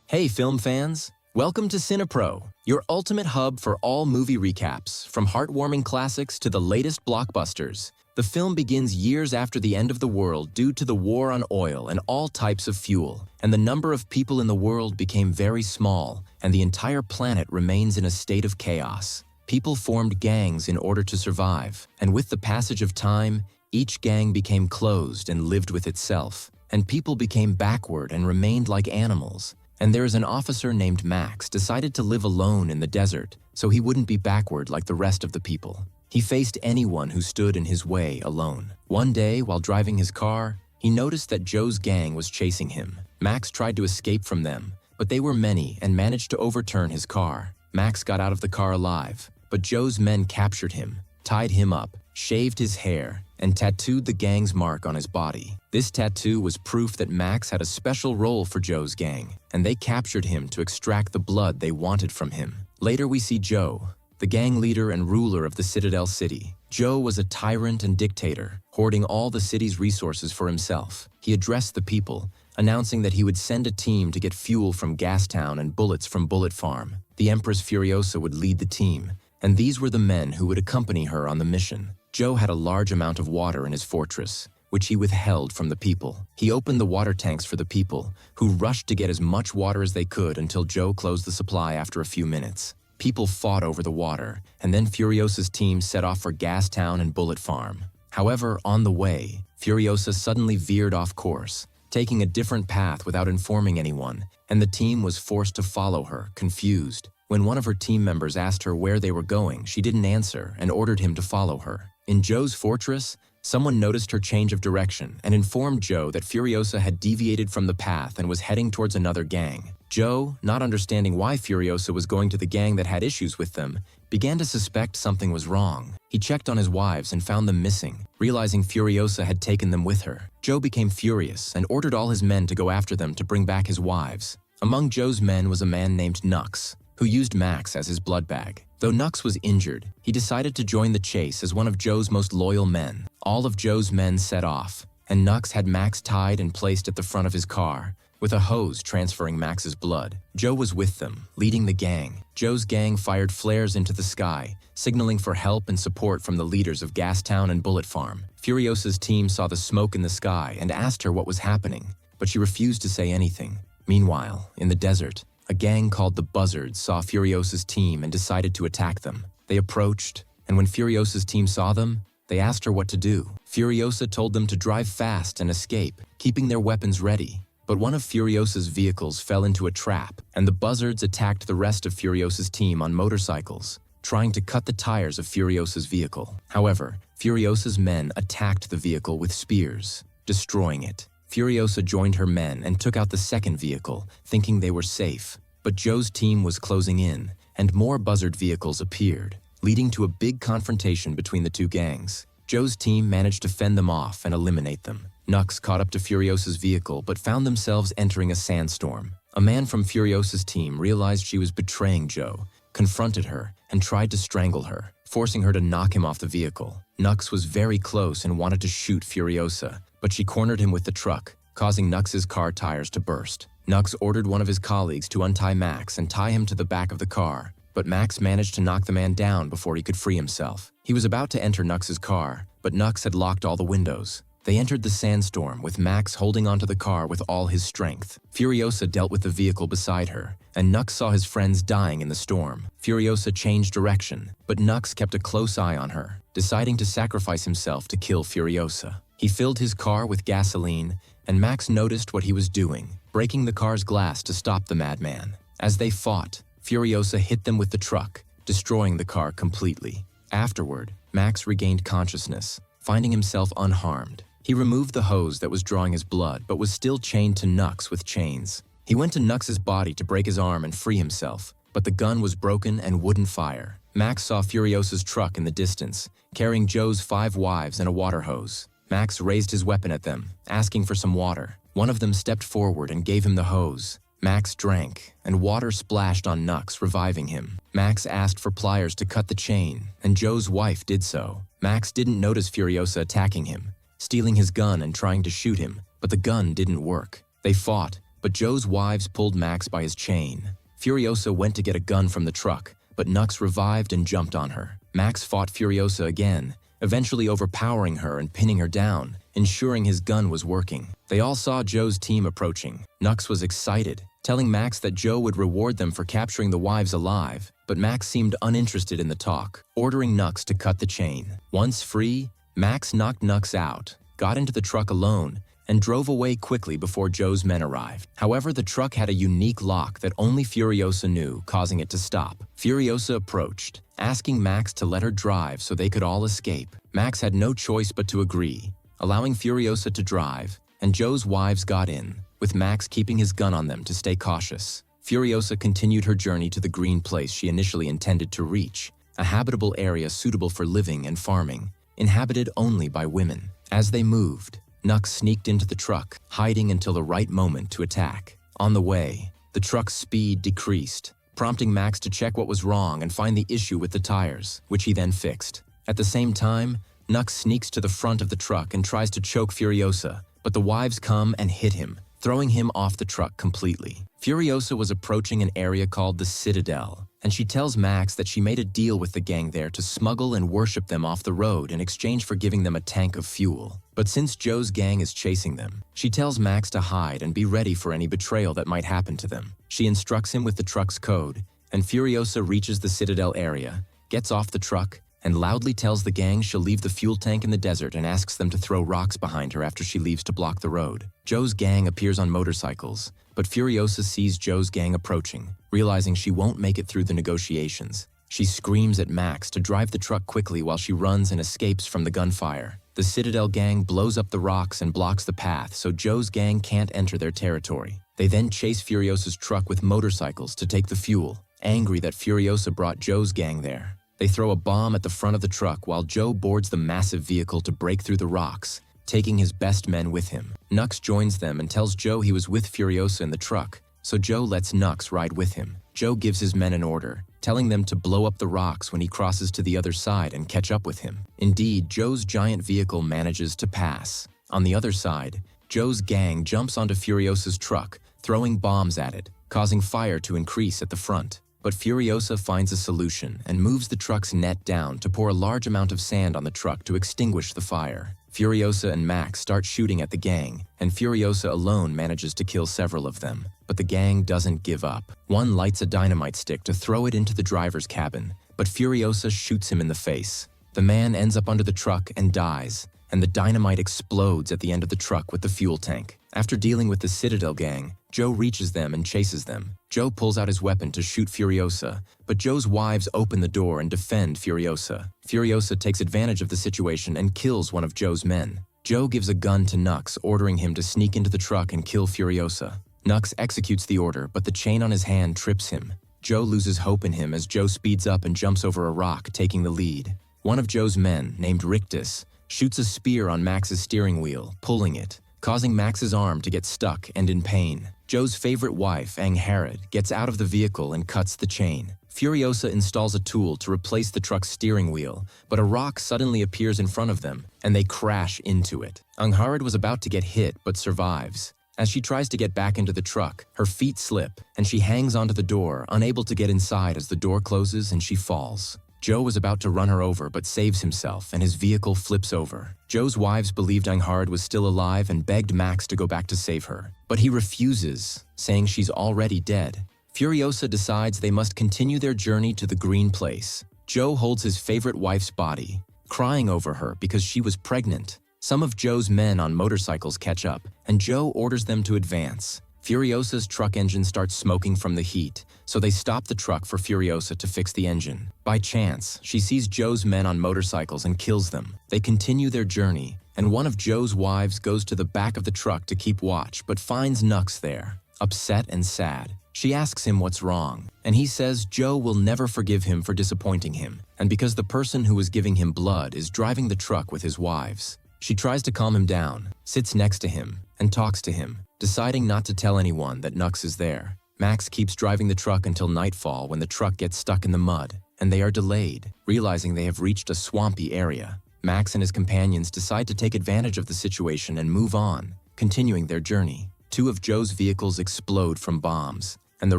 Hey film fans! Welcome to CinePro, your ultimate hub for all movie recaps, from heartwarming classics to the latest blockbusters. The film begins years after the end of the world due to the war on oil and all types of fuel, and the number of people in the world became very small, and the entire planet remains in a state of chaos. People formed gangs in order to survive, and with the passage of time, each gang became closed and lived with itself, and people became backward and remained like animals. And there is an officer named Max decided to live alone in the desert so he wouldn't be backward like the rest of the people. He faced anyone who stood in his way alone. One day, while driving his car, he noticed that Joe's gang was chasing him. Max tried to escape from them, but they were many and managed to overturn his car. Max got out of the car alive, but Joe's men captured him, tied him up, shaved his hair, and tattooed the gang's mark on his body. This tattoo was proof that Max had a special role for Joe's gang, and they captured him to extract the blood they wanted from him. Later we see Joe, the gang leader and ruler of the Citadel City. Joe was a tyrant and dictator, hoarding all the city's resources for himself. He addressed the people, announcing that he would send a team to get fuel from Gastown and bullets from Bullet Farm. The Empress Furiosa would lead the team, and these were the men who would accompany her on the mission. Joe had a large amount of water in his fortress, which he withheld from the people. He opened the water tanks for the people, who rushed to get as much water as they could until Joe closed the supply after a few minutes. People fought over the water, and then Furiosa's team set off for Gastown and Bullet Farm. However, on the way, Furiosa suddenly veered off course, taking a different path without informing anyone, and the team was forced to follow her, confused. When one of her team members asked her where they were going, she didn't answer and ordered him to follow her. In Joe's fortress, someone noticed her change of direction and informed Joe that Furiosa had deviated from the path and was heading towards another gang. Joe, not understanding why Furiosa was going to the gang that had issues with them, began to suspect something was wrong. He checked on his wives and found them missing, realizing Furiosa had taken them with her. Joe became furious and ordered all his men to go after them to bring back his wives. Among Joe's men was a man named Nux, who used Max as his blood bag. Though Nux was injured, he decided to join the chase as one of Joe's most loyal men. All of Joe's men set off, and Nux had Max tied and placed at the front of his car, with a hose transferring Max's blood. Joe was with them, leading the gang. Joe's gang fired flares into the sky, signaling for help and support from the leaders of Gastown and Bullet Farm. Furiosa's team saw the smoke in the sky and asked her what was happening, but she refused to say anything. Meanwhile, in the desert, a gang called the Buzzards saw Furiosa's team and decided to attack them. They approached, and when Furiosa's team saw them, they asked her what to do. Furiosa told them to drive fast and escape, keeping their weapons ready. But one of Furiosa's vehicles fell into a trap, and the Buzzards attacked the rest of Furiosa's team on motorcycles, trying to cut the tires of Furiosa's vehicle. However, Furiosa's men attacked the vehicle with spears, destroying it. Furiosa joined her men and took out the second vehicle, thinking they were safe. But Joe's team was closing in, and more Buzzard vehicles appeared, leading to a big confrontation between the two gangs. Joe's team managed to fend them off and eliminate them. Nux caught up to Furiosa's vehicle but found themselves entering a sandstorm. A man from Furiosa's team realized she was betraying Joe, confronted her, and tried to strangle her, forcing her to knock him off the vehicle. Nux was very close and wanted to shoot Furiosa, but she cornered him with the truck, causing Nux's car tires to burst. Nux ordered one of his colleagues to untie Max and tie him to the back of the car, but Max managed to knock the man down before he could free himself. He was about to enter Nux's car, but Nux had locked all the windows. They entered the sandstorm with Max holding onto the car with all his strength. Furiosa dealt with the vehicle beside her, and Nux saw his friends dying in the storm. Furiosa changed direction, but Nux kept a close eye on her, deciding to sacrifice himself to kill Furiosa. He filled his car with gasoline, and Max noticed what he was doing, breaking the car's glass to stop the madman. As they fought, Furiosa hit them with the truck, destroying the car completely. Afterward, Max regained consciousness, finding himself unharmed. He removed the hose that was drawing his blood but was still chained to Nux with chains. He went to Nux's body to break his arm and free himself, but the gun was broken and wouldn't fire. Max saw Furiosa's truck in the distance, carrying Joe's 5 wives and a water hose. Max raised his weapon at them, asking for some water. One of them stepped forward and gave him the hose. Max drank, and water splashed on Nux, reviving him. Max asked for pliers to cut the chain, and Joe's wife did so. Max didn't notice Furiosa attacking him, stealing his gun and trying to shoot him, but the gun didn't work. They fought, but Joe's wives pulled Max by his chain. Furiosa went to get a gun from the truck, but Nux revived and jumped on her. Max fought Furiosa again, eventually overpowering her and pinning her down, ensuring his gun was working. They all saw Joe's team approaching. Nux was excited, telling Max that Joe would reward them for capturing the wives alive, but Max seemed uninterested in the talk, ordering Nux to cut the chain. Once free, Max knocked Nux out, got into the truck alone, and drove away quickly before Joe's men arrived. However, the truck had a unique lock that only Furiosa knew, causing it to stop. Furiosa approached, asking Max to let her drive so they could all escape. Max had no choice but to agree, allowing Furiosa to drive, and Joe's wives got in, with Max keeping his gun on them to stay cautious. Furiosa continued her journey to the green place she initially intended to reach, a habitable area suitable for living and farming, inhabited only by women. As they moved, Nux sneaked into the truck, hiding until the right moment to attack. On the way, the truck's speed decreased, prompting Max to check what was wrong and find the issue with the tires, which he then fixed. At the same time, Nux sneaks to the front of the truck and tries to choke Furiosa, but the wives come and hit him, throwing him off the truck completely. Furiosa was approaching an area called the Citadel, and she tells Max that she made a deal with the gang there to smuggle and worship them off the road in exchange for giving them a tank of fuel. But since Joe's gang is chasing them, she tells Max to hide and be ready for any betrayal that might happen to them. She instructs him with the truck's code, and Furiosa reaches the Citadel area, gets off the truck, and loudly tells the gang she'll leave the fuel tank in the desert and asks them to throw rocks behind her after she leaves to block the road. Joe's gang appears on motorcycles, but Furiosa sees Joe's gang approaching, realizing she won't make it through the negotiations. She screams at Max to drive the truck quickly while she runs and escapes from the gunfire. The Citadel gang blows up the rocks and blocks the path so Joe's gang can't enter their territory. They then chase Furiosa's truck with motorcycles to take the fuel, angry that Furiosa brought Joe's gang there. They throw a bomb at the front of the truck while Joe boards the massive vehicle to break through the rocks, taking his best men with him. Nux joins them and tells Joe he was with Furiosa in the truck, so Joe lets Nux ride with him. Joe gives his men an order, telling them to blow up the rocks when he crosses to the other side and catch up with him. Indeed, Joe's giant vehicle manages to pass. On the other side, Joe's gang jumps onto Furiosa's truck, throwing bombs at it, causing fire to increase at the front. But Furiosa finds a solution and moves the truck's net down to pour a large amount of sand on the truck to extinguish the fire. Furiosa and Max start shooting at the gang, and Furiosa alone manages to kill several of them. But the gang doesn't give up. One lights a dynamite stick to throw it into the driver's cabin, but Furiosa shoots him in the face. The man ends up under the truck and dies, and the dynamite explodes at the end of the truck with the fuel tank. After dealing with the Citadel gang, Joe reaches them and chases them. Joe pulls out his weapon to shoot Furiosa, but Joe's wives open the door and defend Furiosa. Furiosa takes advantage of the situation and kills one of Joe's men. Joe gives a gun to Nux, ordering him to sneak into the truck and kill Furiosa. Nux executes the order, but the chain on his hand trips him. Joe loses hope in him as Joe speeds up and jumps over a rock, taking the lead. One of Joe's men, named Rictus, shoots a spear on Max's steering wheel, pulling it, causing Max's arm to get stuck and in pain. Joe's favorite wife, Angharad, gets out of the vehicle and cuts the chain. Furiosa installs a tool to replace the truck's steering wheel, but a rock suddenly appears in front of them, and they crash into it. Angharad was about to get hit but survives. As she tries to get back into the truck, her feet slip, and she hangs onto the door, unable to get inside as the door closes and she falls. Joe was about to run her over but saves himself, and his vehicle flips over. Joe's wives believed Angharad was still alive and begged Max to go back to save her, but he refuses, saying she's already dead. Furiosa decides they must continue their journey to the green place. Joe holds his favorite wife's body, crying over her because she was pregnant. Some of Joe's men on motorcycles catch up, and Joe orders them to advance. Furiosa's truck engine starts smoking from the heat, so they stop the truck for Furiosa to fix the engine. By chance, she sees Joe's men on motorcycles and kills them. They continue their journey, and one of Joe's wives goes to the back of the truck to keep watch but finds Nux there, upset and sad. She asks him what's wrong, and he says Joe will never forgive him for disappointing him, and because the person who was giving him blood is driving the truck with his wives. She tries to calm him down, sits next to him, and talks to him, deciding not to tell anyone that Nux is there. Max keeps driving the truck until nightfall when the truck gets stuck in the mud, and they are delayed, realizing they have reached a swampy area. Max and his companions decide to take advantage of the situation and move on, continuing their journey. two of Joe's vehicles explode from bombs, and the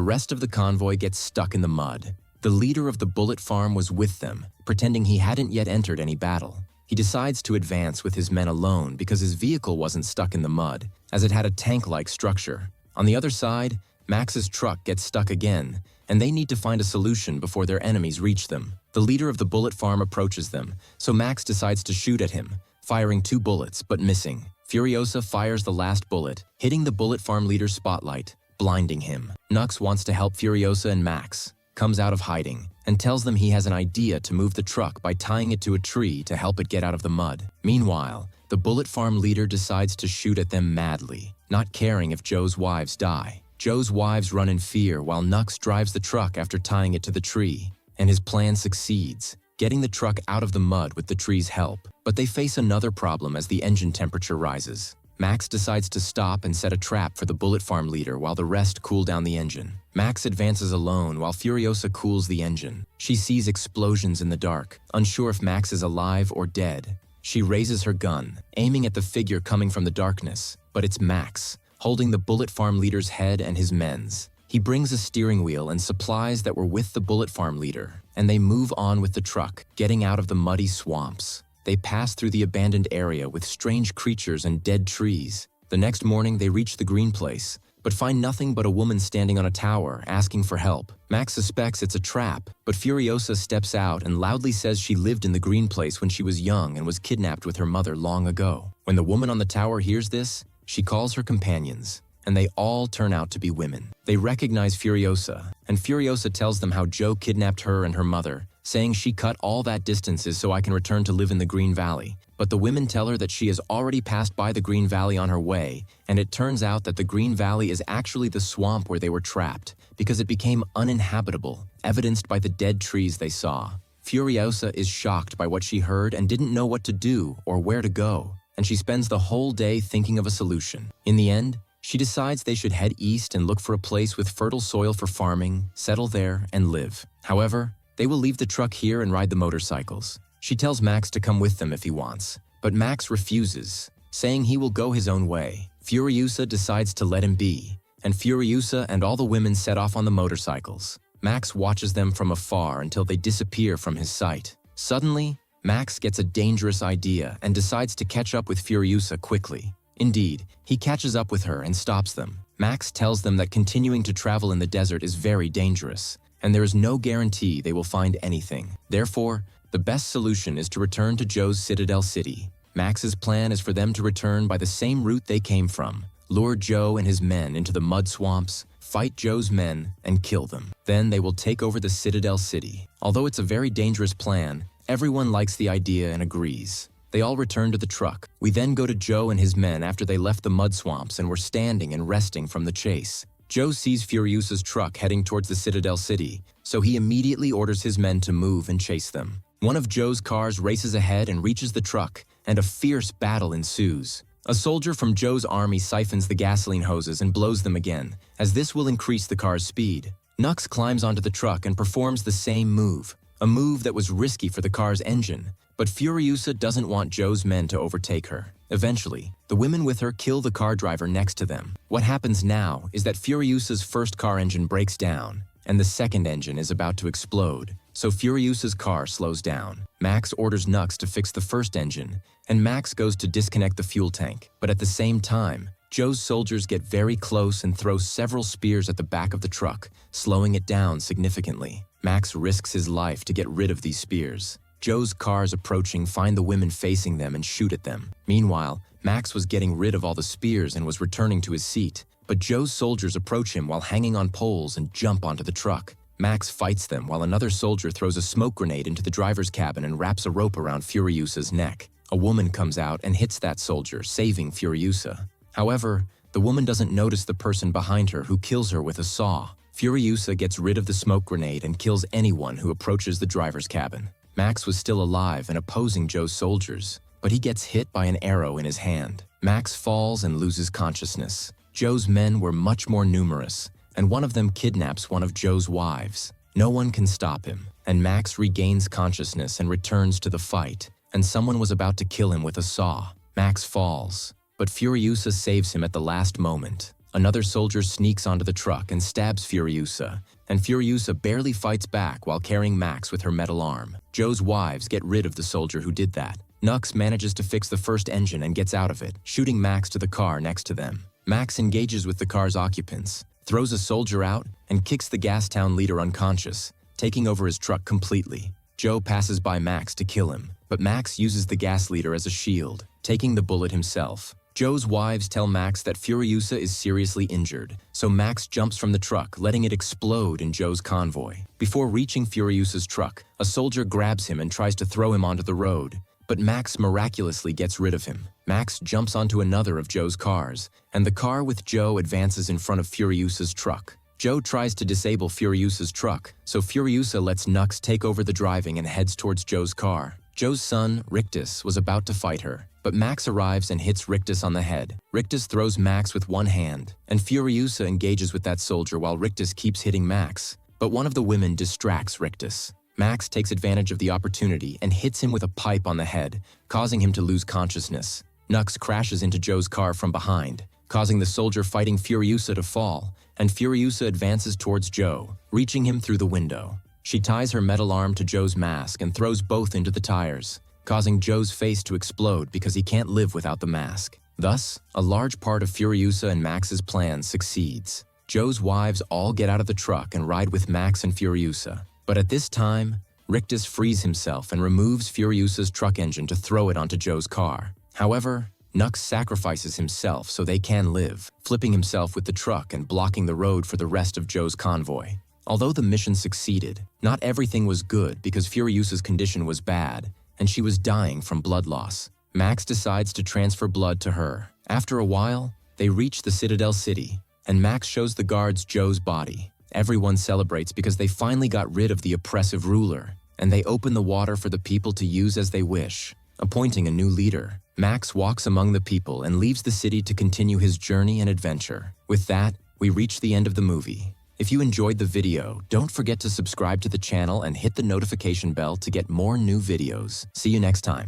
rest of the convoy gets stuck in the mud. The leader of the bullet farm was with them, pretending he hadn't yet entered any battle. He decides to advance with his men alone because his vehicle wasn't stuck in the mud, as it had a tank-like structure. On the other side, Max's truck gets stuck again, and they need to find a solution before their enemies reach them. The leader of the bullet farm approaches them, so Max decides to shoot at him, firing 2 bullets but missing. Furiosa fires the last bullet, hitting the bullet farm leader's spotlight, blinding him. Nux wants to help Furiosa, and Max comes out of hiding and tells them he has an idea to move the truck by tying it to a tree to help it get out of the mud. Meanwhile, the bullet farm leader decides to shoot at them madly, not caring if Joe's wives die. Joe's wives run in fear while Nux drives the truck after tying it to the tree, and his plan succeeds, getting the truck out of the mud with the tree's help. But they face another problem as the engine temperature rises. Max decides to stop and set a trap for the bullet farm leader while the rest cool down the engine. Max advances alone while Furiosa cools the engine. She sees explosions in the dark, unsure if Max is alive or dead. She raises her gun, aiming at the figure coming from the darkness, but it's Max, holding the bullet farm leader's head and his men's. He brings a steering wheel and supplies that were with the bullet farm leader, and they move on with the truck, getting out of the muddy swamps. They pass through the abandoned area with strange creatures and dead trees. The next morning they reach the green place, but find nothing but a woman standing on a tower asking for help. Max suspects it's a trap, but Furiosa steps out and loudly says she lived in the green place when she was young and was kidnapped with her mother long ago. When the woman on the tower hears this, she calls her companions, and they all turn out to be women. They recognize Furiosa, and Furiosa tells them how Joe kidnapped her and her mother, saying she cut all that distances so I can return to live in the Green Valley. But the women tell her that she has already passed by the Green Valley on her way, and it turns out that the Green Valley is actually the swamp where they were trapped, because it became uninhabitable, evidenced by the dead trees they saw. Furiosa is shocked by what she heard and didn't know what to do or where to go, and she spends the whole day thinking of a solution. In the end, she decides they should head east and look for a place with fertile soil for farming, settle there, and live. However, they will leave the truck here and ride the motorcycles. She tells Max to come with them if he wants, but Max refuses, saying he will go his own way. Furiosa decides to let him be, and Furiosa and all the women set off on the motorcycles. Max watches them from afar until they disappear from his sight. Suddenly, Max gets a dangerous idea and decides to catch up with Furiosa quickly. Indeed, he catches up with her and stops them. Max tells them that continuing to travel in the desert is very dangerous, and there is no guarantee they will find anything. Therefore, the best solution is to return to Joe's Citadel City. Max's plan is for them to return by the same route they came from, lure Joe and his men into the mud swamps, fight Joe's men, and kill them. Then they will take over the Citadel City. Although it's a very dangerous plan, everyone likes the idea and agrees. They all return to the truck. We then go to Joe and his men after they left the mud swamps and were standing and resting from the chase. Joe sees Furiosa's truck heading towards the Citadel City, so he immediately orders his men to move and chase them. One of Joe's cars races ahead and reaches the truck, and a fierce battle ensues. A soldier from Joe's army siphons the gasoline hoses and blows them again, as this will increase the car's speed. Nux climbs onto the truck and performs the same move, a move that was risky for the car's engine. But Furiosa doesn't want Joe's men to overtake her. Eventually, the women with her kill the car driver next to them. What happens now is that Furiosa's first car engine breaks down, and the second engine is about to explode, so Furiosa's car slows down. Max orders Nux to fix the first engine, and Max goes to disconnect the fuel tank. But at the same time, Joe's soldiers get very close and throw several spears at the back of the truck, slowing it down significantly. Max risks his life to get rid of these spears. Joe's cars approaching find the women facing them and shoot at them. Meanwhile, Max was getting rid of all the spears and was returning to his seat, but Joe's soldiers approach him while hanging on poles and jump onto the truck. Max fights them while another soldier throws a smoke grenade into the driver's cabin and wraps a rope around Furiosa's neck. A woman comes out and hits that soldier, saving Furiosa. However, the woman doesn't notice the person behind her who kills her with a saw. Furiosa gets rid of the smoke grenade and kills anyone who approaches the driver's cabin. Max was still alive and opposing Joe's soldiers, but he gets hit by an arrow in his hand. Max falls and loses consciousness. Joe's men were much more numerous, and one of them kidnaps one of Joe's wives. No one can stop him, and Max regains consciousness and returns to the fight, and someone was about to kill him with a saw. Max falls, but Furiosa saves him at the last moment. Another soldier sneaks onto the truck and stabs Furiosa, and Furiosa barely fights back while carrying Max with her metal arm. Joe's wives get rid of the soldier who did that. Nux manages to fix the first engine and gets out of it, shooting Max to the car next to them. Max engages with the car's occupants, throws a soldier out, and kicks the Gastown leader unconscious, taking over his truck completely. Joe passes by Max to kill him, but Max uses the gas leader as a shield, taking the bullet himself. Joe's wives tell Max that Furiosa is seriously injured, so Max jumps from the truck, letting it explode in Joe's convoy. Before reaching Furiosa's truck, a soldier grabs him and tries to throw him onto the road, but Max miraculously gets rid of him. Max jumps onto another of Joe's cars, and the car with Joe advances in front of Furiosa's truck. Joe tries to disable Furiosa's truck, so Furiosa lets Nux take over the driving and heads towards Joe's car. Joe's son, Rictus, was about to fight her, but Max arrives and hits Rictus on the head. Rictus throws Max with one hand, and Furiosa engages with that soldier while Rictus keeps hitting Max. But one of the women distracts Rictus. Max takes advantage of the opportunity and hits him with a pipe on the head, causing him to lose consciousness. Nux crashes into Joe's car from behind, causing the soldier fighting Furiosa to fall, and Furiosa advances towards Joe, reaching him through the window. She ties her metal arm to Joe's mask and throws both into the tires, causing Joe's face to explode because he can't live without the mask. Thus, a large part of Furiosa and Max's plan succeeds. Joe's wives all get out of the truck and ride with Max and Furiosa. But at this time, Rictus frees himself and removes Furiosa's truck engine to throw it onto Joe's car. However, Nux sacrifices himself so they can live, flipping himself with the truck and blocking the road for the rest of Joe's convoy. Although the mission succeeded, not everything was good because Furiosa's condition was bad, and she was dying from blood loss. Max decides to transfer blood to her. After a while, they reach the Citadel City, and Max shows the guards Joe's body. Everyone celebrates because they finally got rid of the oppressive ruler, and they open the water for the people to use as they wish, appointing a new leader. Max walks among the people and leaves the city to continue his journey and adventure. With that, we reach the end of the movie. If you enjoyed the video, don't forget to subscribe to the channel and hit the notification bell to get more new videos. See you next time.